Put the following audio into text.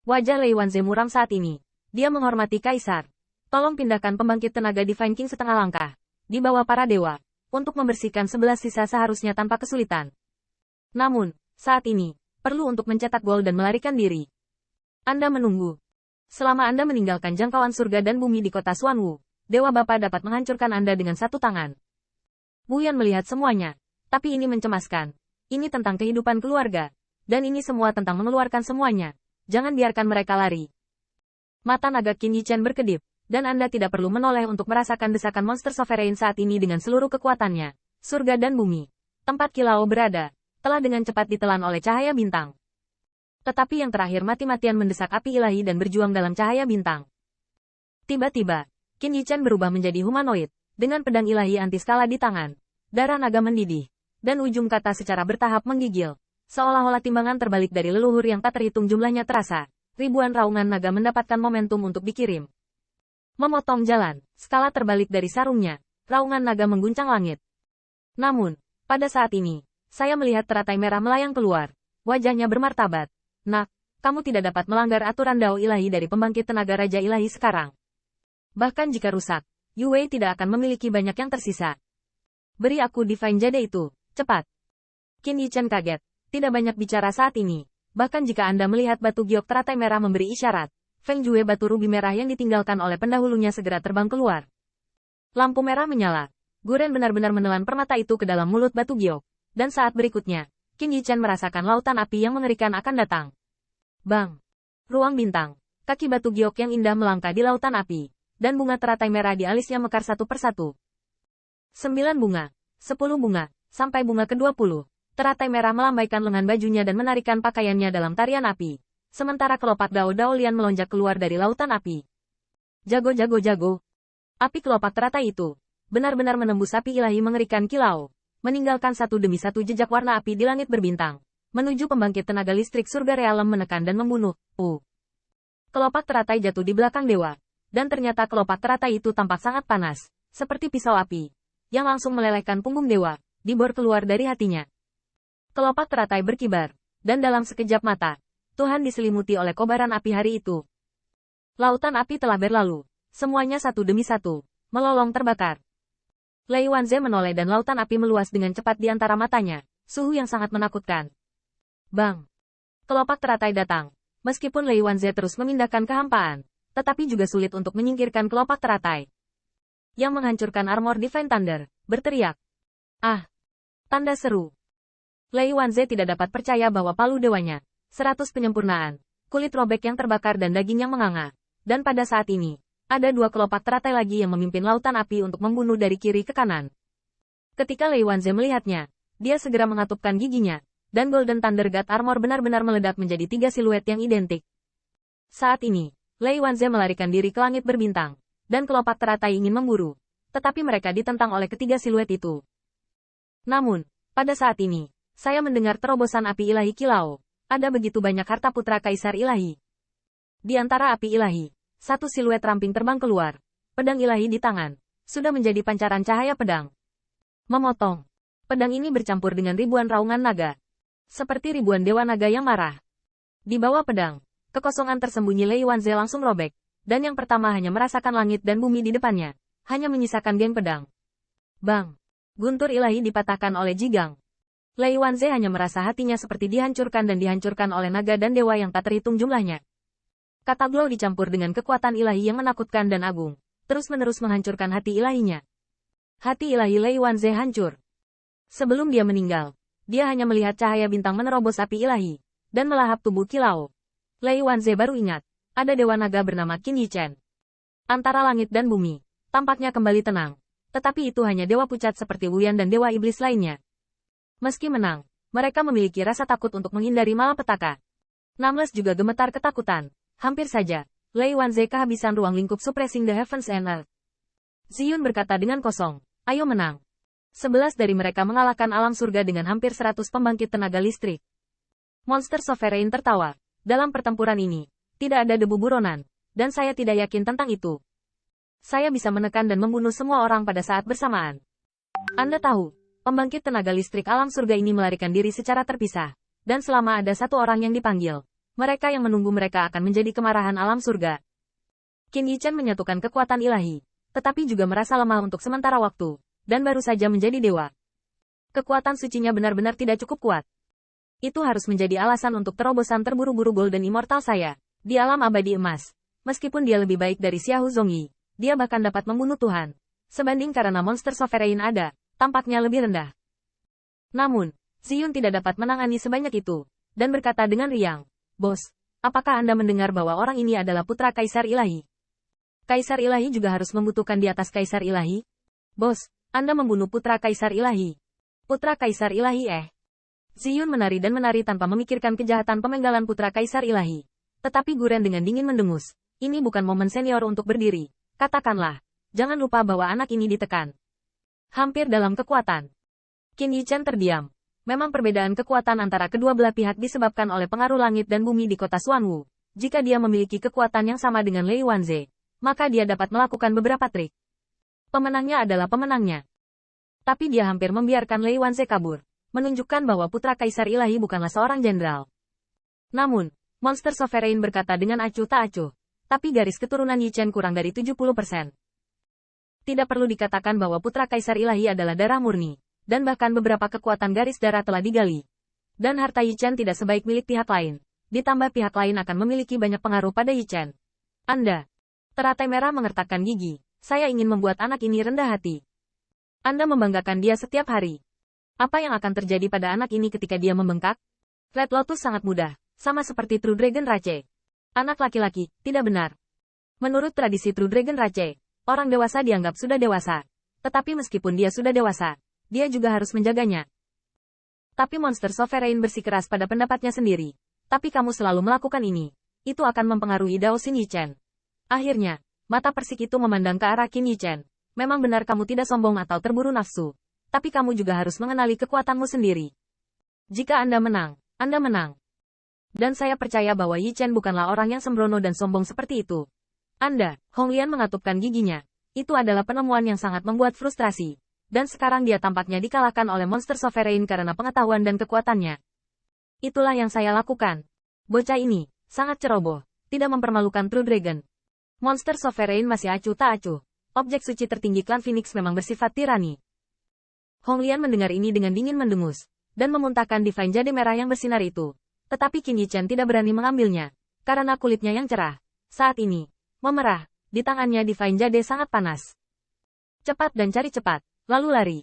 Wajah Lei Wanze muram saat ini. Dia menghormati Kaisar. Tolong pindahkan pembangkit tenaga Divine King setengah langkah. Di bawah para dewa. Untuk membersihkan 11 sisa seharusnya tanpa kesulitan. Namun, saat ini, perlu untuk mencetak gol dan melarikan diri. Anda menunggu. Selama Anda meninggalkan jangkauan surga dan bumi di kota Xuanwu, Dewa Bapa dapat menghancurkan Anda dengan satu tangan. Wu Yan melihat semuanya. Tapi ini mencemaskan. Ini tentang kehidupan keluarga. Dan ini semua tentang mengeluarkan semuanya. Jangan biarkan mereka lari. Mata naga Qin Yichen berkedip, dan Anda tidak perlu menoleh untuk merasakan desakan monster sovereign saat ini dengan seluruh kekuatannya. Surga dan bumi, tempat Kilao berada, telah dengan cepat ditelan oleh cahaya bintang. Tetapi yang terakhir mati-matian mendesak api ilahi dan berjuang dalam cahaya bintang. Tiba-tiba, Qin Yichen berubah menjadi humanoid, dengan pedang ilahi anti skala di tangan. Darah naga mendidih, dan ujung kata secara bertahap menggigil. Seolah-olah timbangan terbalik dari leluhur yang tak terhitung jumlahnya terasa. Ribuan raungan naga mendapatkan momentum untuk dikirim. Memotong jalan, skala terbalik dari sarungnya. Raungan naga mengguncang langit. Namun, pada saat ini, saya melihat teratai merah melayang keluar. Wajahnya bermartabat. Nak, kamu tidak dapat melanggar aturan Dao ilahi dari pembangkit tenaga Raja Ilahi sekarang. Bahkan jika rusak, Yu Wei tidak akan memiliki banyak yang tersisa. Beri aku Divine Jade itu, cepat. Qin Yichen kaget. Tidak banyak bicara saat ini. Bahkan jika Anda melihat batu giok teratai merah memberi isyarat, Feng Jue batu rubi merah yang ditinggalkan oleh pendahulunya segera terbang keluar. Lampu merah menyala. Guren benar-benar menelan permata itu ke dalam mulut batu giok. Dan saat berikutnya, Qin Yichen merasakan lautan api yang mengerikan akan datang. Bang! Ruang bintang. Kaki batu giok yang indah melangkah di lautan api. Dan bunga teratai merah di alisnya mekar satu persatu. 9 bunga, 10 bunga, sampai bunga ke-20. Teratai merah melambaikan lengan bajunya dan menarikan pakaiannya dalam tarian api. Sementara kelopak Dao Lian melonjak keluar dari lautan api. Jago. Api kelopak teratai itu benar-benar menembus api ilahi mengerikan kilau. Meninggalkan satu demi satu jejak warna api di langit berbintang. Menuju pembangkit tenaga listrik surga realem menekan dan membunuh. Kelopak teratai jatuh di belakang dewa. Dan ternyata kelopak teratai itu tampak sangat panas. Seperti pisau api. Yang langsung melelehkan punggung dewa. Dibor keluar dari hatinya. Kelopak teratai berkibar, dan dalam sekejap mata, Tuhan diselimuti oleh kobaran api hari itu. Lautan api telah berlalu, semuanya satu demi satu, melolong terbakar. Lei Wanze menoleh dan lautan api meluas dengan cepat di antara matanya, suhu yang sangat menakutkan. Bang! Kelopak teratai datang, meskipun Lei Wanze terus memindahkan kehampaan, tetapi juga sulit untuk menyingkirkan kelopak teratai. Yang menghancurkan armor Divine Thunder, berteriak. Ah! Tanda seru. Lei Wanze tidak dapat percaya bahwa palu dewanya, 100 penyempurnaan, kulit robek yang terbakar dan daging yang menganga. Dan pada saat ini, ada 2 kelopak teratai lagi yang memimpin lautan api untuk membunuh dari kiri ke kanan. Ketika Lei Wanze melihatnya, dia segera mengatupkan giginya, dan Golden Thunder God Armor benar-benar meledak menjadi 3 siluet yang identik. Saat ini, Lei Wanze melarikan diri ke langit berbintang, dan kelopak teratai ingin memburu, tetapi mereka ditentang oleh ketiga siluet itu. Namun, pada saat ini, saya mendengar terobosan api ilahi kilau. Ada begitu banyak harta putra kaisar ilahi. Di antara api ilahi, satu siluet ramping terbang keluar. Pedang ilahi di tangan. Sudah menjadi pancaran cahaya pedang. Memotong. Pedang ini bercampur dengan ribuan raungan naga. Seperti ribuan dewa naga yang marah. Di bawah pedang, kekosongan tersembunyi Lei Wanze langsung robek. Dan yang pertama hanya merasakan langit dan bumi di depannya. Hanya menyisakan geng pedang. Bang! Guntur ilahi dipatahkan oleh Jigang. Lei Wanze hanya merasa hatinya seperti dihancurkan dan dihancurkan oleh naga dan dewa yang tak terhitung jumlahnya. Kata glow dicampur dengan kekuatan ilahi yang menakutkan dan agung, terus-menerus menghancurkan hati ilahinya. Hati ilahi Lei Wanze hancur. Sebelum dia meninggal, dia hanya melihat cahaya bintang menerobos api ilahi, dan melahap tubuh kilau. Lei Wanze baru ingat, ada dewa naga bernama Qin Yichen. Antara langit dan bumi, tampaknya kembali tenang. Tetapi itu hanya dewa pucat seperti Wu Yan dan dewa iblis lainnya. Meski menang, mereka memiliki rasa takut untuk menghindari malapetaka. Nameless juga gemetar ketakutan. Hampir saja, Lei Wanze kehabisan ruang lingkup suppressing the heavens and earth. Ziyun berkata dengan kosong, ayo menang. 11 dari mereka mengalahkan alam surga dengan hampir 100 pembangkit tenaga listrik. Monster Sovereign tertawa. Dalam pertempuran ini, tidak ada debu buronan, dan saya tidak yakin tentang itu. Saya bisa menekan dan membunuh semua orang pada saat bersamaan. Anda tahu, pembangkit tenaga listrik alam surga ini melarikan diri secara terpisah, dan selama ada satu orang yang dipanggil, Mereka yang menunggu mereka akan menjadi kemarahan alam surga. Qin Yichen menyatukan kekuatan ilahi, tetapi juga merasa lemah untuk sementara waktu, dan baru saja menjadi dewa. Kekuatan sucinya benar-benar tidak cukup kuat. Itu harus menjadi alasan untuk terobosan terburu-buru Golden Immortal saya, di alam abadi emas. Meskipun dia lebih baik dari Xiahou Zongyi, dia bahkan dapat membunuh Tuhan. Sebanding karena monster sovereign ada, tampaknya lebih rendah. Namun, Ziyun tidak dapat menangani sebanyak itu, dan berkata dengan riang, "Bos, apakah Anda mendengar bahwa orang ini adalah putra Kaisar Ilahi? Kaisar Ilahi juga harus membutuhkan di atas Kaisar Ilahi? Bos, Anda membunuh putra Kaisar Ilahi. Putra Kaisar Ilahi Ziyun menari dan menari tanpa memikirkan kejahatan pemenggalan putra Kaisar Ilahi. Tetapi Guren dengan dingin mendengus, "Ini bukan momen senior untuk berdiri. Katakanlah, jangan lupa bahwa anak ini ditekan. Hampir dalam kekuatan." Qin Yichen terdiam. Memang perbedaan kekuatan antara kedua belah pihak disebabkan oleh pengaruh langit dan bumi di kota Xuanwu. Jika dia memiliki kekuatan yang sama dengan Lei Wanze, maka dia dapat melakukan beberapa trik. Pemenangnya adalah pemenangnya. Tapi dia hampir membiarkan Lei Wanze kabur, menunjukkan bahwa putra Kaisar Ilahi bukanlah seorang jenderal. Namun, monster sovereign berkata dengan acuh tak acuh, tapi garis keturunan Yichen kurang dari 70%. Tidak perlu dikatakan bahwa putra Kaisar Ilahi adalah darah murni. Dan bahkan beberapa kekuatan garis darah telah digali. Dan harta Yichen tidak sebaik milik pihak lain. Ditambah pihak lain akan memiliki banyak pengaruh pada Yichen. Anda. Teratai merah mengertakkan gigi. Saya ingin membuat anak ini rendah hati. Anda membanggakan dia setiap hari. Apa yang akan terjadi pada anak ini ketika dia membengkak? Red Lotus sangat mudah. Sama seperti True Dragon Rache. Anak laki-laki, tidak benar. Menurut tradisi True Dragon Rache, orang dewasa dianggap sudah dewasa. Tetapi meskipun dia sudah dewasa, dia juga harus menjaganya. Tapi monster sovereign bersikeras pada pendapatnya sendiri. Tapi kamu selalu melakukan ini. Itu akan mempengaruhi Dao Xin Yichen. Akhirnya, mata persik itu memandang ke arah Qin Yichen. Memang benar kamu tidak sombong atau terburu nafsu. Tapi kamu juga harus mengenali kekuatanmu sendiri. Jika Anda menang, Anda menang. Dan saya percaya bahwa Yichen bukanlah orang yang sembrono dan sombong seperti itu. Anda, Hong Lian mengatupkan giginya. Itu adalah penemuan yang sangat membuat frustrasi. Dan sekarang dia tampaknya dikalahkan oleh monster sovereign karena pengetahuan dan kekuatannya. Itulah yang saya lakukan. Bocah ini, sangat ceroboh, tidak mempermalukan True Dragon. Monster sovereign masih acuh tak acuh. Objek suci tertinggi klan Phoenix memang bersifat tirani. Hong Lian mendengar ini dengan dingin mendengus, dan memuntahkan divine jade merah yang bersinar itu. Tetapi Qin Yichen tidak berani mengambilnya, karena kulitnya yang cerah. Saat ini, memerah, di tangannya divine jade sangat panas. Cepat dan cari cepat. Lalu lari.